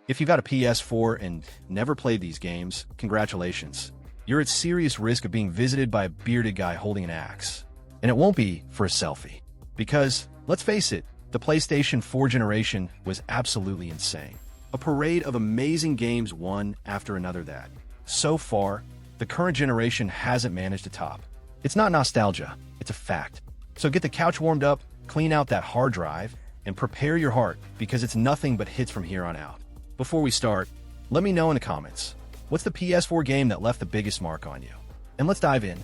If you've got a PS4 and never played these games, congratulations. You're at serious risk of being visited by a bearded guy holding an axe. And it won't be for a selfie. Because, let's face it, the PlayStation 4 generation was absolutely insane. A parade of amazing games one after another that, so far, the current generation hasn't managed to top. It's not nostalgia, it's a fact. So get the couch warmed up, clean out that hard drive, and prepare your heart because it's nothing but hits from here on out. Before we start, let me know in the comments, what's the PS4 game that left the biggest mark on you? And let's dive in.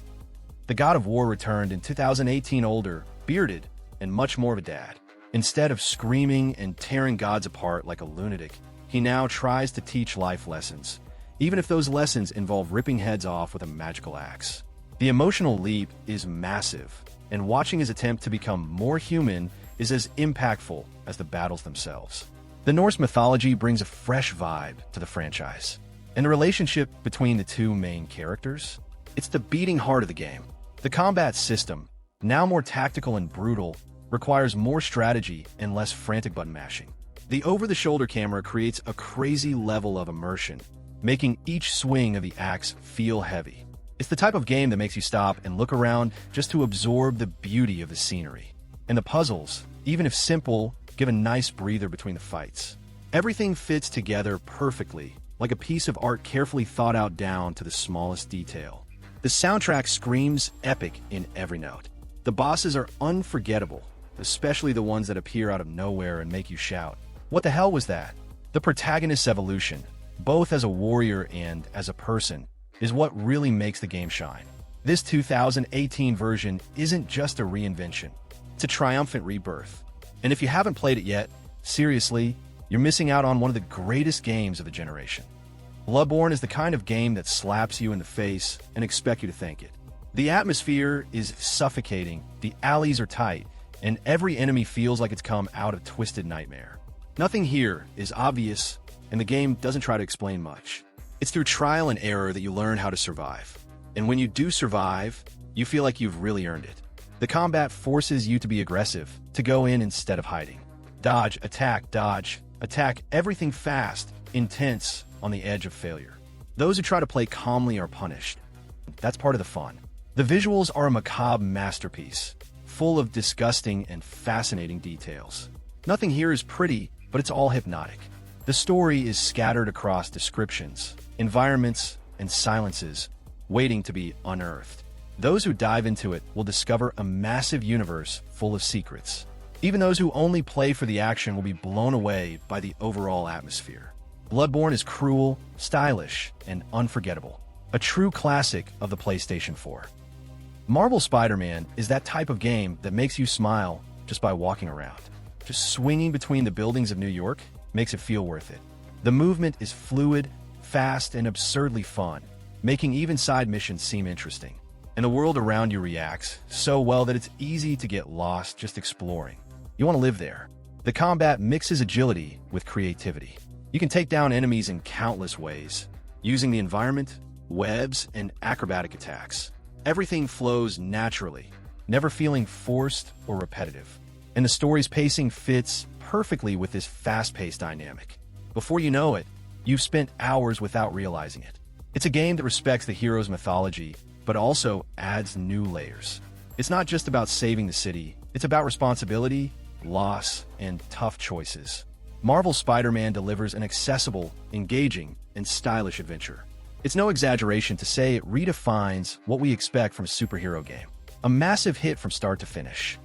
The God of War returned in 2018 older, bearded, and much more of a dad. Instead of screaming and tearing gods apart like a lunatic, he now tries to teach life lessons, even if those lessons involve ripping heads off with a magical axe. The emotional leap is massive, and watching his attempt to become more human is as impactful as the battles themselves. The Norse mythology brings a fresh vibe to the franchise, and the relationship between the two main characters, it's the beating heart of the game. The combat system, now more tactical and brutal, requires more strategy and less frantic button mashing. The over-the-shoulder camera creates a crazy level of immersion, making each swing of the axe feel heavy. It's the type of game that makes you stop and look around just to absorb the beauty of the scenery. And the puzzles, even if simple, give a nice breather between the fights. Everything fits together perfectly, like a piece of art carefully thought out down to the smallest detail. The soundtrack screams epic in every note. The bosses are unforgettable, especially the ones that appear out of nowhere and make you shout, "What the hell was that?" The protagonist's evolution, both as a warrior and as a person, is what really makes the game shine. This 2018 version isn't just a reinvention, it's a triumphant rebirth. And if you haven't played it yet, seriously, you're missing out on one of the greatest games of the generation. Bloodborne is the kind of game that slaps you in the face and expects you to thank it. The atmosphere is suffocating, the alleys are tight, and every enemy feels like it's come out of Twisted Nightmare. Nothing here is obvious, and the game doesn't try to explain much. It's through trial and error that you learn how to survive. And when you do survive, you feel like you've really earned it. The combat forces you to be aggressive, to go in instead of hiding. Dodge, attack, everything fast, intense, on the edge of failure. Those who try to play calmly are punished. That's part of the fun. The visuals are a macabre masterpiece, full of disgusting and fascinating details. Nothing here is pretty, but it's all hypnotic. The story is scattered across descriptions, environments, and silences, waiting to be unearthed. Those who dive into it will discover a massive universe full of secrets. Even those who only play for the action will be blown away by the overall atmosphere. Bloodborne is cruel, stylish, and unforgettable. A true classic of the PlayStation 4. Marvel Spider-Man is that type of game that makes you smile just by walking around. Just swinging between the buildings of New York makes it feel worth it. The movement is fluid, fast, and absurdly fun, making even side missions seem interesting. And the world around you reacts so well that it's easy to get lost just exploring. You want to live there. The combat mixes agility with creativity. You can take down enemies in countless ways, using the environment, webs, and acrobatic attacks. Everything flows naturally, never feeling forced or repetitive. And the story's pacing fits perfectly with this fast-paced dynamic. Before you know it, you've spent hours without realizing it. It's a game that respects the hero's mythology, but also adds new layers. It's not just about saving the city, it's about responsibility, loss, and tough choices. Marvel's Spider-Man delivers an accessible, engaging, and stylish adventure. It's no exaggeration to say it redefines what we expect from a superhero game. A massive hit from start to finish.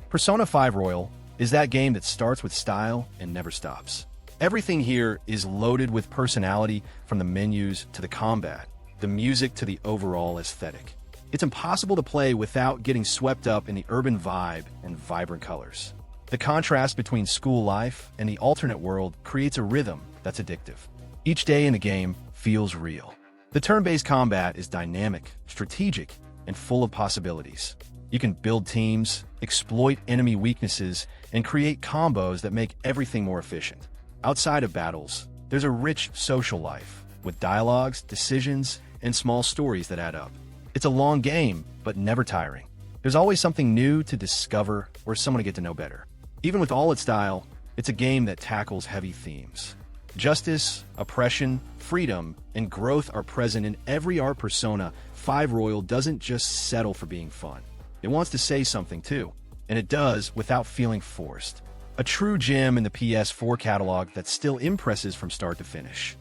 Persona 5 Royal is that game that starts with style and never stops. Everything here is loaded with personality, from the menus to the combat, the music to the overall aesthetic. It's impossible to play without getting swept up in the urban vibe and vibrant colors. The contrast between school life and the alternate world creates a rhythm that's addictive. Each day in the game feels real. The turn-based combat is dynamic, strategic, and full of possibilities. You can build teams, exploit enemy weaknesses, and create combos that make everything more efficient. Outside of battles, there's a rich social life, with dialogues, decisions, and small stories that add up. It's a long game, but never tiring. There's always something new to discover or someone to get to know better. Even with all its style, it's a game that tackles heavy themes. Justice, oppression, freedom, and growth are present in every art persona. 5 Royal doesn't just settle for being fun. It wants to say something too, and it does without feeling forced. A true gem in the PS4 catalog that still impresses from start to finish.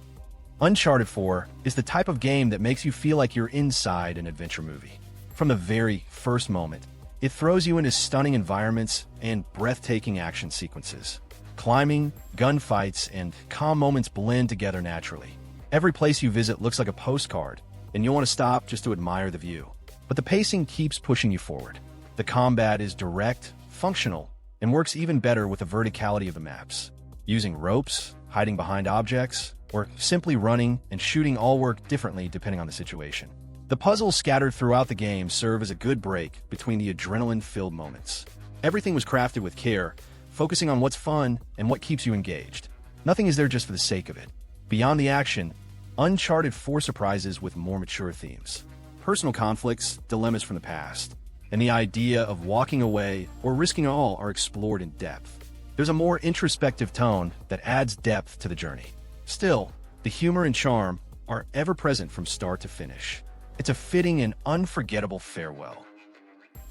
Uncharted 4 is the type of game that makes you feel like you're inside an adventure movie. From the very first moment, it throws you into stunning environments and breathtaking action sequences. Climbing, gunfights, and calm moments blend together naturally. Every place you visit looks like a postcard, and you'll want to stop just to admire the view. But the pacing keeps pushing you forward. The combat is direct, functional, and works even better with the verticality of the maps. Using ropes, hiding behind objects, or simply running and shooting all work differently depending on the situation. The puzzles scattered throughout the game serve as a good break between the adrenaline-filled moments. Everything was crafted with care, focusing on what's fun and what keeps you engaged. Nothing is there just for the sake of it. Beyond the action, Uncharted 4 surprises with more mature themes. Personal conflicts, dilemmas from the past, and the idea of walking away or risking all are explored in depth. There's a more introspective tone that adds depth to the journey. Still, the humor and charm are ever present from start to finish. It's a fitting and unforgettable farewell.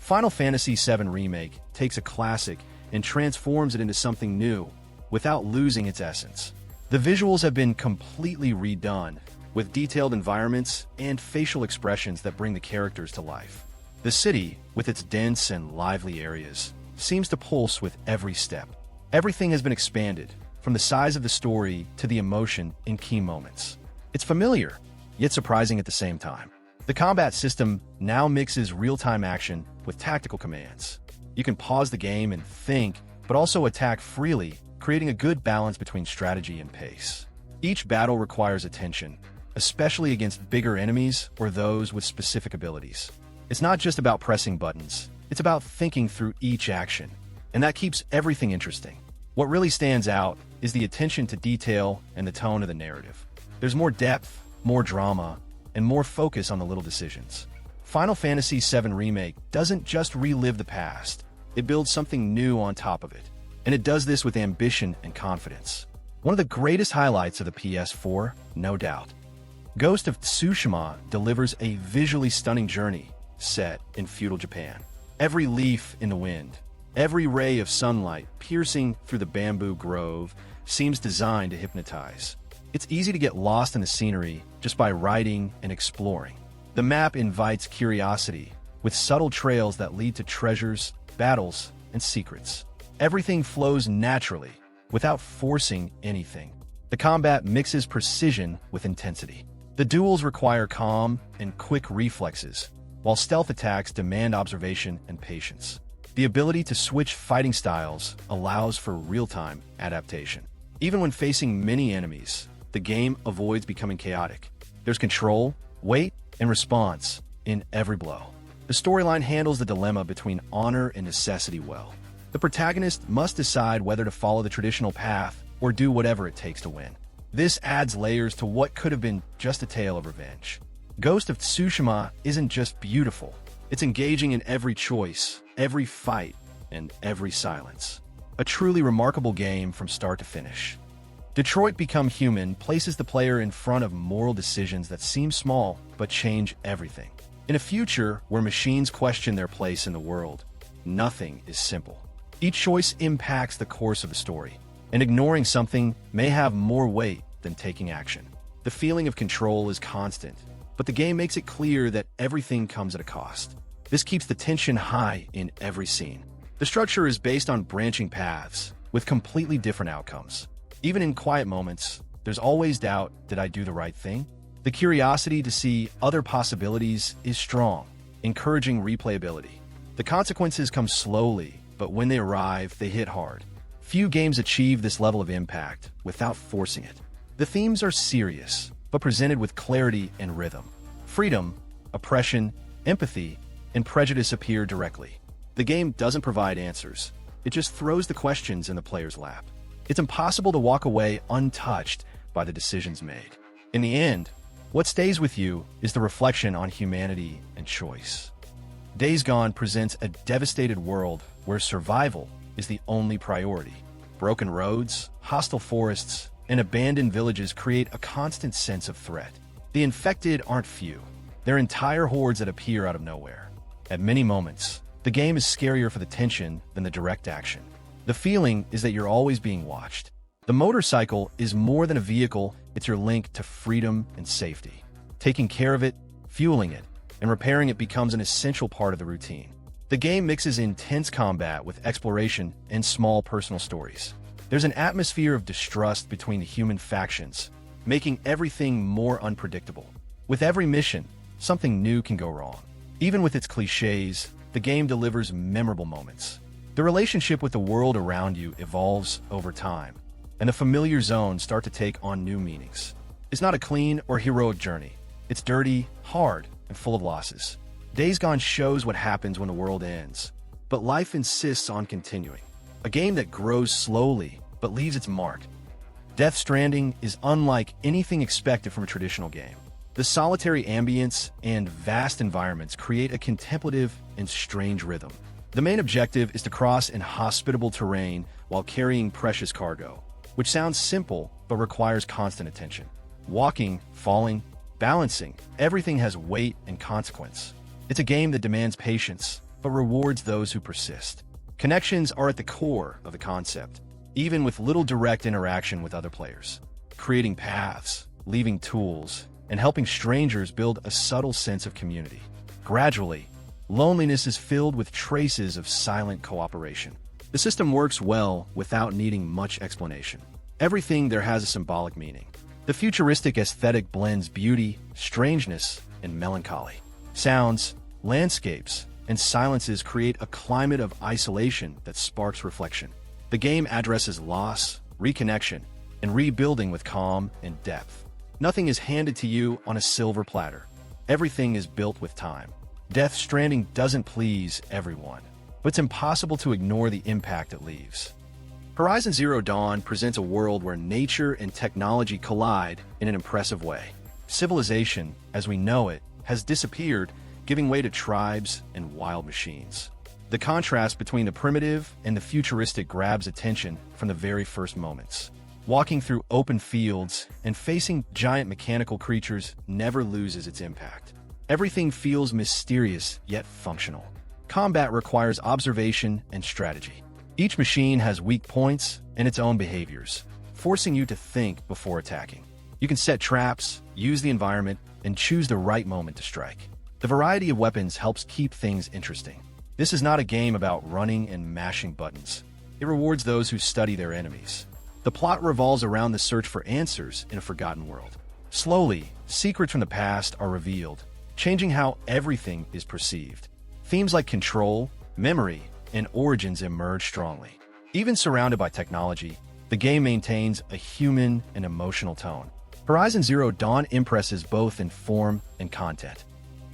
Final Fantasy VII Remake takes a classic and transforms it into something new without losing its essence. The visuals have been completely redone, with detailed environments and facial expressions that bring the characters to life. The city, with its dense and lively areas, seems to pulse with every step. Everything has been expanded, from the size of the story to the emotion in key moments. It's familiar, yet surprising at the same time. The combat system now mixes real-time action with tactical commands. You can pause the game and think, but also attack freely, creating a good balance between strategy and pace. Each battle requires attention, especially against bigger enemies or those with specific abilities. It's not just about pressing buttons, it's about thinking through each action, and that keeps everything interesting. What really stands out is the attention to detail and the tone of the narrative. There's more depth, more drama, and more focus on the little decisions. Final Fantasy VII Remake doesn't just relive the past, it builds something new on top of it. And it does this with ambition and confidence. One of the greatest highlights of the PS4, no doubt. Ghost of Tsushima delivers a visually stunning journey set in feudal Japan. Every leaf in the wind, every ray of sunlight piercing through the bamboo grove seems designed to hypnotize. It's easy to get lost in the scenery just by riding and exploring. The map invites curiosity, with subtle trails that lead to treasures, battles, and secrets. Everything flows naturally, without forcing anything. The combat mixes precision with intensity. The duels require calm and quick reflexes, while stealth attacks demand observation and patience. The ability to switch fighting styles allows for real-time adaptation. Even when facing many enemies, the game avoids becoming chaotic. There's control, weight, and response in every blow. The storyline handles the dilemma between honor and necessity well. The protagonist must decide whether to follow the traditional path or do whatever it takes to win. This adds layers to what could have been just a tale of revenge. Ghost of Tsushima isn't just beautiful, it's engaging in every choice, every fight, and every silence. A truly remarkable game from start to finish. Detroit Become Human places the player in front of moral decisions that seem small but change everything. In a future where machines question their place in the world, nothing is simple. Each choice impacts the course of the story, and ignoring something may have more weight than taking action. The feeling of control is constant, but the game makes it clear that everything comes at a cost. This keeps the tension high in every scene. The structure is based on branching paths, with completely different outcomes. Even in quiet moments, there's always doubt, did I do the right thing? The curiosity to see other possibilities is strong, encouraging replayability. The consequences come slowly, but when they arrive, they hit hard. Few games achieve this level of impact without forcing it. The themes are serious, but presented with clarity and rhythm. Freedom, oppression, empathy, and prejudice appear directly. The game doesn't provide answers. It just throws the questions in the player's lap. It's impossible to walk away untouched by the decisions made. In the end, what stays with you is the reflection on humanity and choice. Days Gone presents a devastated world where survival is the only priority. Broken roads, hostile forests, and abandoned villages create a constant sense of threat. The infected aren't few. They're entire hordes that appear out of nowhere. At many moments, the game is scarier for the tension than the direct action. The feeling is that you're always being watched. The motorcycle is more than a vehicle, it's your link to freedom and safety. Taking care of it, fueling it, and repairing it becomes an essential part of the routine. The game mixes intense combat with exploration and small personal stories. There's an atmosphere of distrust between the human factions, making everything more unpredictable. With every mission, something new can go wrong. Even with its cliches, the game delivers memorable moments. The relationship with the world around you evolves over time, and the familiar zones start to take on new meanings. It's not a clean or heroic journey. It's dirty, hard, and full of losses. Days Gone shows what happens when the world ends, but life insists on continuing. A game that grows slowly, but leaves its mark. Death Stranding is unlike anything expected from a traditional game. The solitary ambience and vast environments create a contemplative and strange rhythm. The main objective is to cross inhospitable terrain while carrying precious cargo, which sounds simple but requires constant attention. Walking, falling, balancing, everything has weight and consequence. It's a game that demands patience, but rewards those who persist. Connections are at the core of the concept, even with little direct interaction with other players. Creating paths, leaving tools, and helping strangers build a subtle sense of community. Gradually, loneliness is filled with traces of silent cooperation. The system works well without needing much explanation. Everything there has a symbolic meaning. The futuristic aesthetic blends beauty, strangeness, and melancholy. Sounds, landscapes, and silences create a climate of isolation that sparks reflection. The game addresses loss, reconnection, and rebuilding with calm and depth. Nothing is handed to you on a silver platter. Everything is built with time. Death Stranding doesn't please everyone, but it's impossible to ignore the impact it leaves. Horizon Zero Dawn presents a world where nature and technology collide in an impressive way. Civilization, as we know it, has disappeared, giving way to tribes and wild machines. The contrast between the primitive and the futuristic grabs attention from the very first moments. Walking through open fields and facing giant mechanical creatures never loses its impact. Everything feels mysterious yet functional. Combat requires observation and strategy. Each machine has weak points and its own behaviors, forcing you to think before attacking. You can set traps, use the environment, and choose the right moment to strike. The variety of weapons helps keep things interesting. This is not a game about running and mashing buttons. It rewards those who study their enemies. The plot revolves around the search for answers in a forgotten world. Slowly, secrets from the past are revealed, changing how everything is perceived. Themes like control, memory, and origins emerge strongly. Even surrounded by technology, the game maintains a human and emotional tone. Horizon Zero Dawn impresses both in form and content.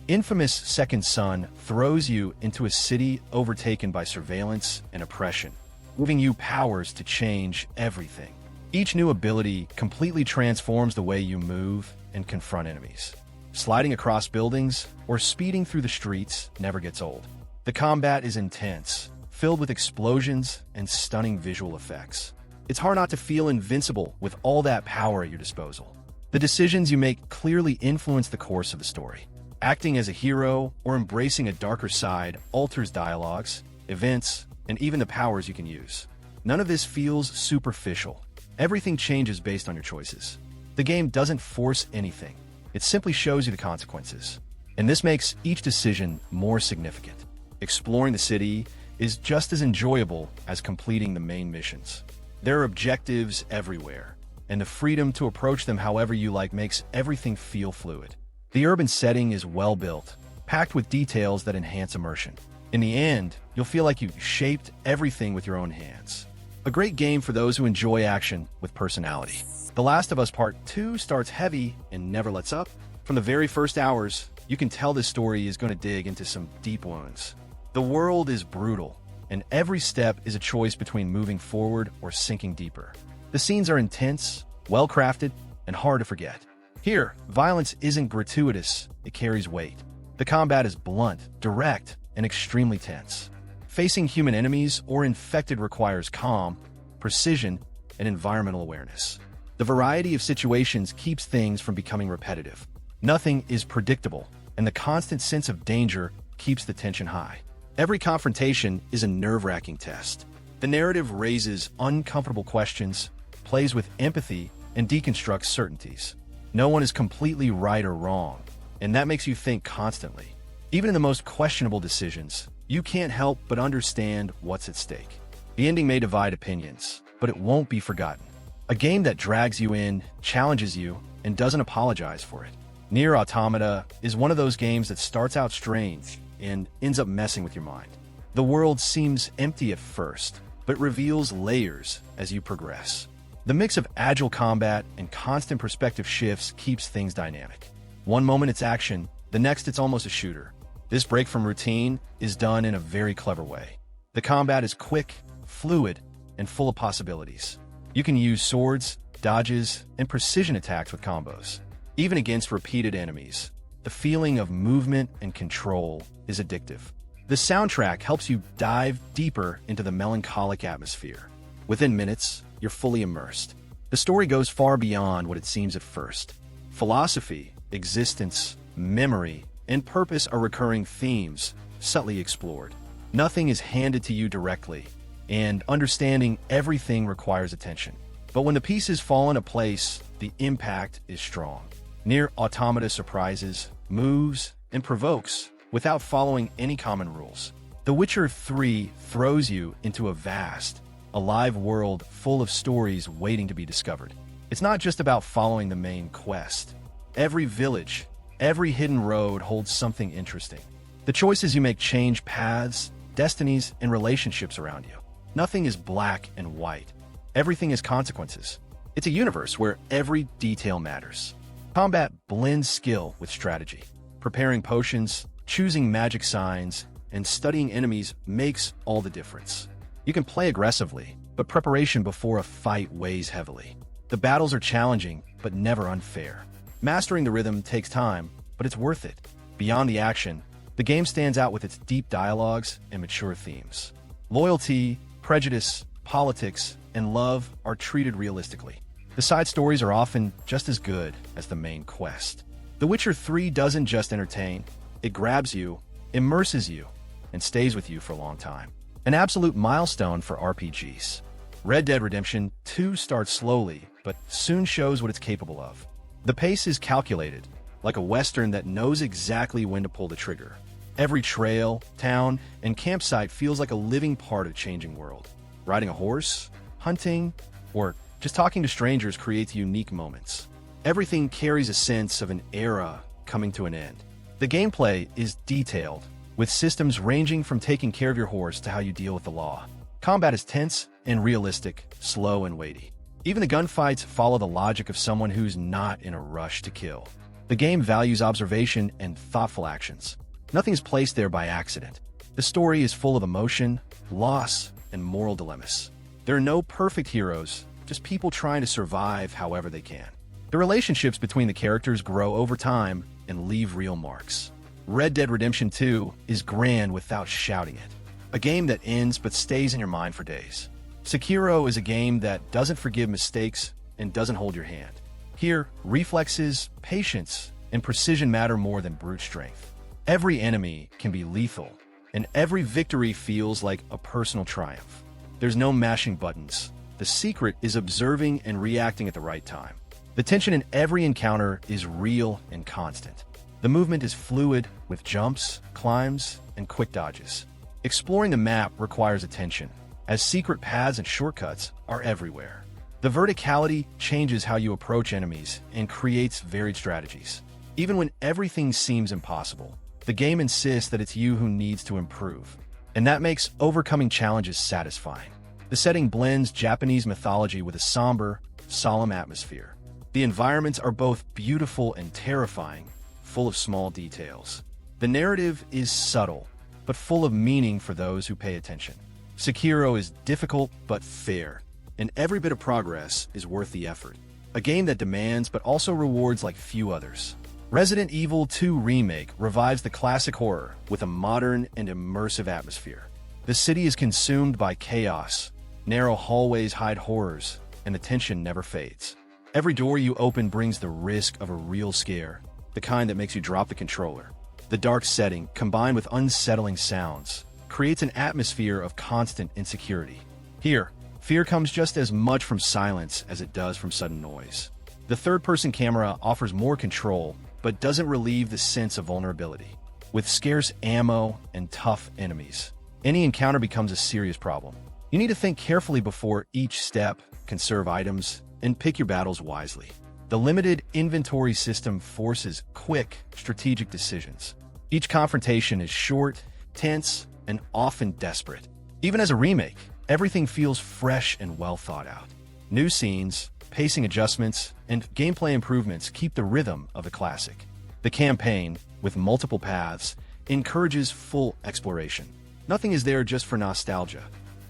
Infamous Second Son throws you into a city overtaken by surveillance and oppression, giving you powers to change everything. Each new ability completely transforms the way you move and confront enemies. Sliding across buildings or speeding through the streets never gets old. The combat is intense, filled with explosions and stunning visual effects. It's hard not to feel invincible with all that power at your disposal. The decisions you make clearly influence the course of the story. Acting as a hero or embracing a darker side alters dialogues, events, and even the powers you can use. None of this feels superficial. Everything changes based on your choices. The game doesn't force anything. It simply shows you the consequences. And this makes each decision more significant. Exploring the city is just as enjoyable as completing the main missions. There are objectives everywhere, and the freedom to approach them however you like makes everything feel fluid. The urban setting is well built, packed with details that enhance immersion. In the end, you'll feel like you shaped everything with your own hands. A great game for those who enjoy action with personality. The Last of Us Part 2 starts heavy and never lets up. From the very first hours, you can tell this story is going to dig into some deep wounds. The world is brutal, and every step is a choice between moving forward or sinking deeper. The scenes are intense, well-crafted, and hard to forget. Here, violence isn't gratuitous, it carries weight. The combat is blunt, direct, and extremely tense. Facing human enemies or infected requires calm, precision, and environmental awareness. The variety of situations keeps things from becoming repetitive. Nothing is predictable, and the constant sense of danger keeps the tension high. Every confrontation is a nerve-wracking test. The narrative raises uncomfortable questions, plays with empathy, and deconstructs certainties. No one is completely right or wrong, and that makes you think constantly. Even in the most questionable decisions, you can't help but understand what's at stake. The ending may divide opinions, but it won't be forgotten. A game that drags you in, challenges you, and doesn't apologize for it. Nier Automata is one of those games that starts out strange and ends up messing with your mind. The world seems empty at first, but reveals layers as you progress. The mix of agile combat and constant perspective shifts keeps things dynamic. One moment it's action, the next it's almost a shooter. This break from routine is done in a very clever way. The combat is quick, fluid, and full of possibilities. You can use swords, dodges, and precision attacks with combos. Even against repeated enemies, the feeling of movement and control is addictive. The soundtrack helps you dive deeper into the melancholic atmosphere. Within minutes, you're fully immersed. The story goes far beyond what it seems at first. Philosophy, existence, memory, and purpose are recurring themes, subtly explored. Nothing is handed to you directly, and understanding everything requires attention. But when the pieces fall into place, the impact is strong. Nier Automata surprises, moves, and provokes without following any common rules. The Witcher 3 throws you into a vast, alive world full of stories waiting to be discovered. It's not just about following the main quest. Every village, every hidden road holds something interesting. The choices you make change paths, destinies, and relationships around you. Nothing is black and white. Everything has consequences. It's a universe where every detail matters. Combat blends skill with strategy. Preparing potions, choosing magic signs, and studying enemies makes all the difference. You can play aggressively, but preparation before a fight weighs heavily. The battles are challenging, but never unfair. Mastering the rhythm takes time, but it's worth it. Beyond the action, the game stands out with its deep dialogues and mature themes. Loyalty, prejudice, politics, and love are treated realistically. The side stories are often just as good as the main quest. The Witcher 3 doesn't just entertain, it grabs you, immerses you, and stays with you for a long time. An absolute milestone for RPGs. Red Dead Redemption 2 starts slowly, but soon shows what it's capable of. The pace is calculated, like a Western that knows exactly when to pull the trigger. Every trail, town, and campsite feels like a living part of a changing world. Riding a horse, hunting, or just talking to strangers creates unique moments. Everything carries a sense of an era coming to an end. The gameplay is detailed, with systems ranging from taking care of your horse to how you deal with the law. Combat is tense and realistic, slow and weighty. Even the gunfights follow the logic of someone who's not in a rush to kill. The game values observation and thoughtful actions. Nothing is placed there by accident. The story is full of emotion, loss, and moral dilemmas. There are no perfect heroes, just people trying to survive however they can. The relationships between the characters grow over time and leave real marks. Red Dead Redemption 2 is grand without shouting it. A game that ends but stays in your mind for days. Sekiro is a game that doesn't forgive mistakes and doesn't hold your hand. Here, reflexes, patience, and precision matter more than brute strength. Every enemy can be lethal, and every victory feels like a personal triumph. There's no mashing buttons. The secret is observing and reacting at the right time. The tension in every encounter is real and constant. The movement is fluid, with jumps, climbs, and quick dodges. Exploring the map requires attention, as secret paths and shortcuts are everywhere. The verticality changes how you approach enemies and creates varied strategies. Even when everything seems impossible, the game insists that it's you who needs to improve, and that makes overcoming challenges satisfying. The setting blends Japanese mythology with a somber, solemn atmosphere. The environments are both beautiful and terrifying, full of small details. The narrative is subtle, but full of meaning for those who pay attention. Sekiro is difficult but fair, and every bit of progress is worth the effort. A game that demands but also rewards like few others. Resident Evil 2 Remake revives the classic horror with a modern and immersive atmosphere. The city is consumed by chaos, narrow hallways hide horrors, and the tension never fades. Every door you open brings the risk of a real scare, the kind that makes you drop the controller. The dark setting, combined with unsettling sounds, creates an atmosphere of constant insecurity. Here, fear comes just as much from silence as it does from sudden noise. The third-person camera offers more control, but doesn't relieve the sense of vulnerability. With scarce ammo and tough enemies, any encounter becomes a serious problem. You need to think carefully before each step, conserve items, and pick your battles wisely. The limited inventory system forces quick, strategic decisions. Each confrontation is short, tense, and often desperate. Even as a remake, everything feels fresh and well thought out. New scenes, pacing adjustments, and gameplay improvements keep the rhythm of the classic. The campaign, with multiple paths, encourages full exploration. Nothing is there just for nostalgia.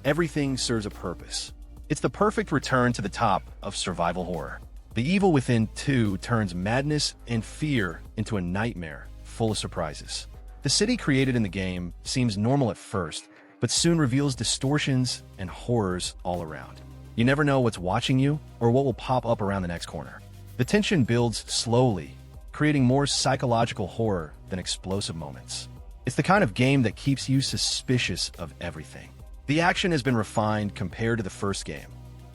Everything serves a purpose. It's the perfect return to the top of survival horror. The Evil Within 2 turns madness and fear into a nightmare full of surprises. The city created in the game seems normal at first, but soon reveals distortions and horrors all around. You never know what's watching you or what will pop up around the next corner. The tension builds slowly, creating more psychological horror than explosive moments. It's the kind of game that keeps you suspicious of everything. The action has been refined compared to the first game,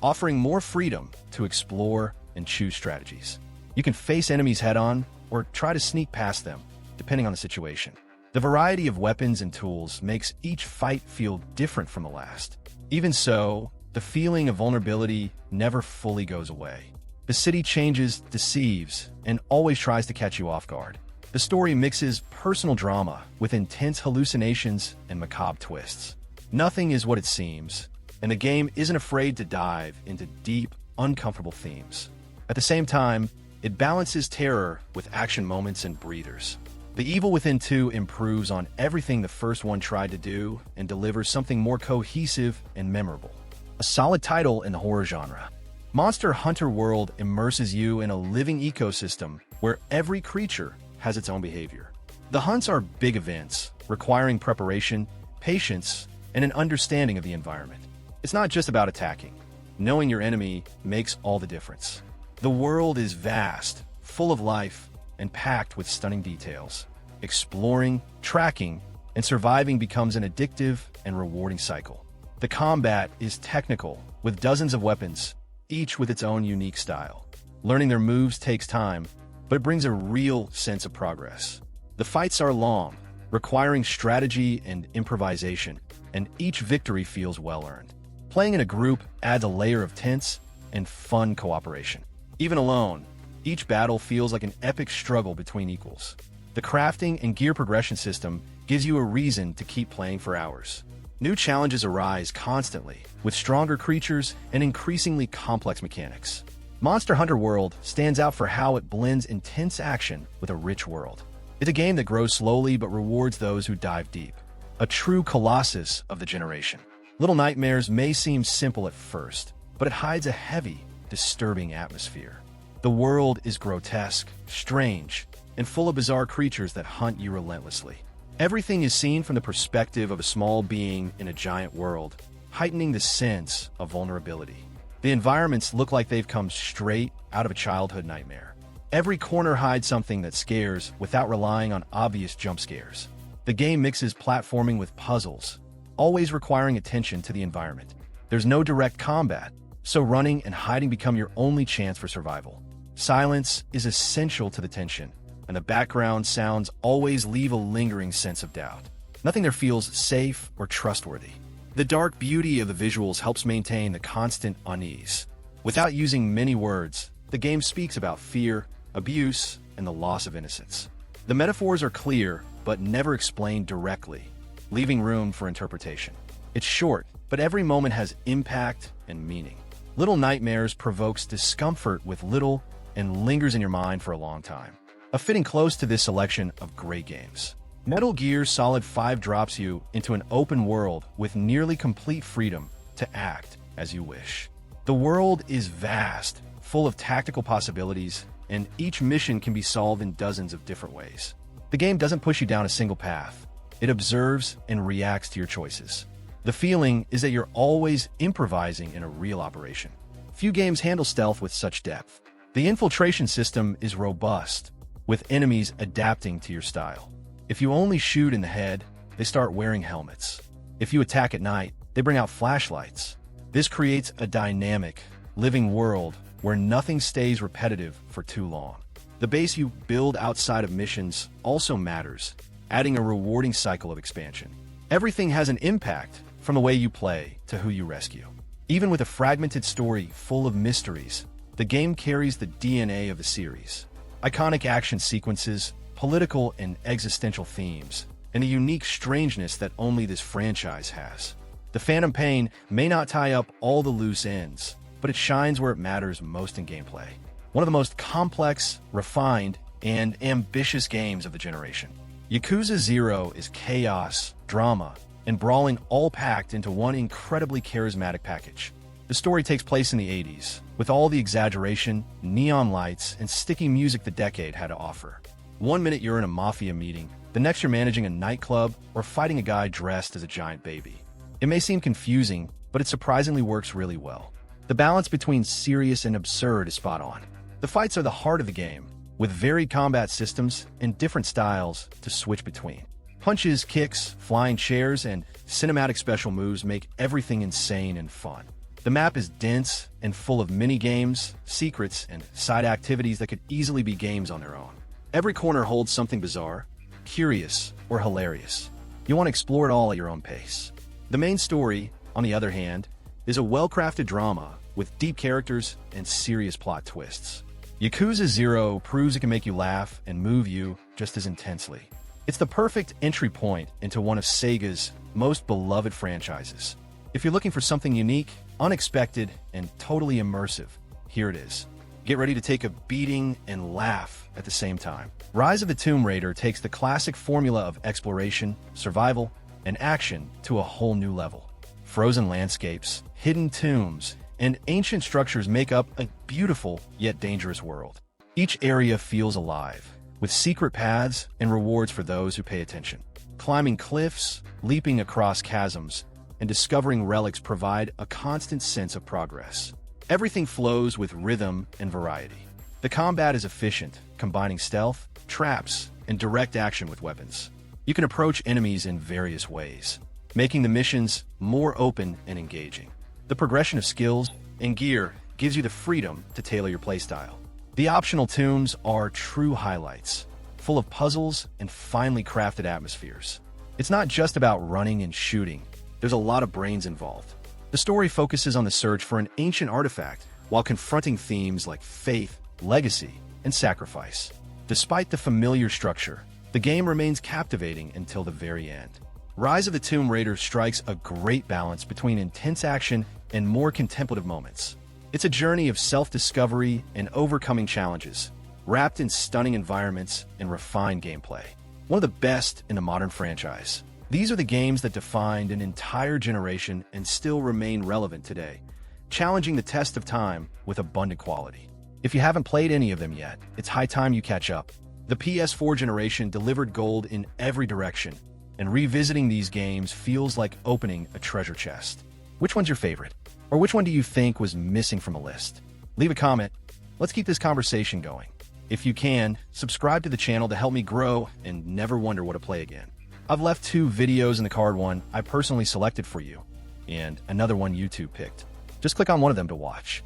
offering more freedom to explore and choose strategies. You can face enemies head-on or try to sneak past them, depending on the situation. The variety of weapons and tools makes each fight feel different from the last. Even so, the feeling of vulnerability never fully goes away. The city changes, deceives, and always tries to catch you off guard. The story mixes personal drama with intense hallucinations and macabre twists. Nothing is what it seems, and the game isn't afraid to dive into deep, uncomfortable themes. At the same time, it balances terror with action moments and breathers. The Evil Within 2 improves on everything the first one tried to do and delivers something more cohesive and memorable. A solid title in the horror genre. Monster Hunter World immerses you in a living ecosystem where every creature has its own behavior. The hunts are big events, requiring preparation, patience, and an understanding of the environment. It's not just about attacking. Knowing your enemy makes all the difference. The world is vast, full of life, and packed with stunning details. Exploring, tracking, and surviving becomes an addictive and rewarding cycle. The combat is technical, with dozens of weapons, each with its own unique style. Learning their moves takes time, but it brings a real sense of progress. The fights are long, requiring strategy and improvisation, and each victory feels well-earned. Playing in a group adds a layer of tense and fun cooperation. Even alone, each battle feels like an epic struggle between equals. The crafting and gear progression system gives you a reason to keep playing for hours. New challenges arise constantly, with stronger creatures and increasingly complex mechanics. Monster Hunter World stands out for how it blends intense action with a rich world. It's a game that grows slowly but rewards those who dive deep. A true colossus of the generation. Little Nightmares may seem simple at first, but it hides a heavy, disturbing atmosphere. The world is grotesque, strange, and full of bizarre creatures that hunt you relentlessly. Everything is seen from the perspective of a small being in a giant world, heightening the sense of vulnerability. The environments look like they've come straight out of a childhood nightmare. Every corner hides something that scares without relying on obvious jump scares. The game mixes platforming with puzzles, always requiring attention to the environment. There's no direct combat, so running and hiding become your only chance for survival. Silence is essential to the tension, and the background sounds always leave a lingering sense of doubt. Nothing there feels safe or trustworthy. The dark beauty of the visuals helps maintain the constant unease. Without using many words, the game speaks about fear, abuse, and the loss of innocence. The metaphors are clear, but never explained directly, leaving room for interpretation. It's short, but every moment has impact and meaning. Little Nightmares provokes discomfort with little and lingers in your mind for a long time. A fitting close to this selection of great games. Metal Gear Solid 5 drops you into an open world with nearly complete freedom to act as you wish. The world is vast, full of tactical possibilities, and each mission can be solved in dozens of different ways. The game doesn't push you down a single path. It observes and reacts to your choices. The feeling is that you're always improvising in a real operation. Few games handle stealth with such depth. The infiltration system is robust, with enemies adapting to your style. If you only shoot in the head, they start wearing helmets. If you attack at night, they bring out flashlights. This creates a dynamic, living world where nothing stays repetitive for too long. The base you build outside of missions also matters, adding a rewarding cycle of expansion. Everything has an impact, from the way you play to who you rescue. Even with a fragmented story full of mysteries, the game carries the DNA of the series. Iconic action sequences, political and existential themes, and a unique strangeness that only this franchise has. The Phantom Pain may not tie up all the loose ends, but it shines where it matters most in gameplay. One of the most complex, refined, and ambitious games of the generation. Yakuza 0 is chaos, drama, and brawling all packed into one incredibly charismatic package. The story takes place in the 80s, with all the exaggeration, neon lights, and sticky music the decade had to offer. One minute you're in a mafia meeting, the next you're managing a nightclub or fighting a guy dressed as a giant baby. It may seem confusing, but it surprisingly works really well. The balance between serious and absurd is spot on. The fights are the heart of the game, with varied combat systems and different styles to switch between. Punches, kicks, flying chairs, and cinematic special moves make everything insane and fun. The map is dense and full of mini-games, secrets, and side activities that could easily be games on their own. Every corner holds something bizarre, curious, or hilarious. You want to explore it all at your own pace. The main story, on the other hand, is a well-crafted drama with deep characters and serious plot twists. Yakuza 0 proves it can make you laugh and move you just as intensely. It's the perfect entry point into one of Sega's most beloved franchises. If you're looking for something unique, unexpected, and totally immersive, here it is. Get ready to take a beating and laugh at the same time. Rise of the Tomb Raider takes the classic formula of exploration, survival, and action to a whole new level. Frozen landscapes, hidden tombs, and ancient structures make up a beautiful yet dangerous world. Each area feels alive, with secret paths and rewards for those who pay attention. Climbing cliffs, leaping across chasms, and discovering relics provide a constant sense of progress. Everything flows with rhythm and variety. The combat is efficient, combining stealth, traps, and direct action with weapons. You can approach enemies in various ways, making the missions more open and engaging. The progression of skills and gear gives you the freedom to tailor your playstyle. The optional tombs are true highlights, full of puzzles and finely crafted atmospheres. It's not just about running and shooting. There's a lot of brains involved. The story focuses on the search for an ancient artifact while confronting themes like faith, legacy, and sacrifice. Despite the familiar structure, the game remains captivating until the very end. Rise of the Tomb Raider strikes a great balance between intense action and more contemplative moments. It's a journey of self-discovery and overcoming challenges, wrapped in stunning environments and refined gameplay. One of the best in the modern franchise. These are the games that defined an entire generation and still remain relevant today, challenging the test of time with abundant quality. If you haven't played any of them yet, it's high time you catch up. The PS4 generation delivered gold in every direction, and revisiting these games feels like opening a treasure chest. Which one's your favorite? Or which one do you think was missing from a list? Leave a comment. Let's keep this conversation going. If you can, subscribe to the channel to help me grow and never wonder what to play again. I've left 2 videos in the card, one I personally selected for you, and another one YouTube picked. Just click on one of them to watch.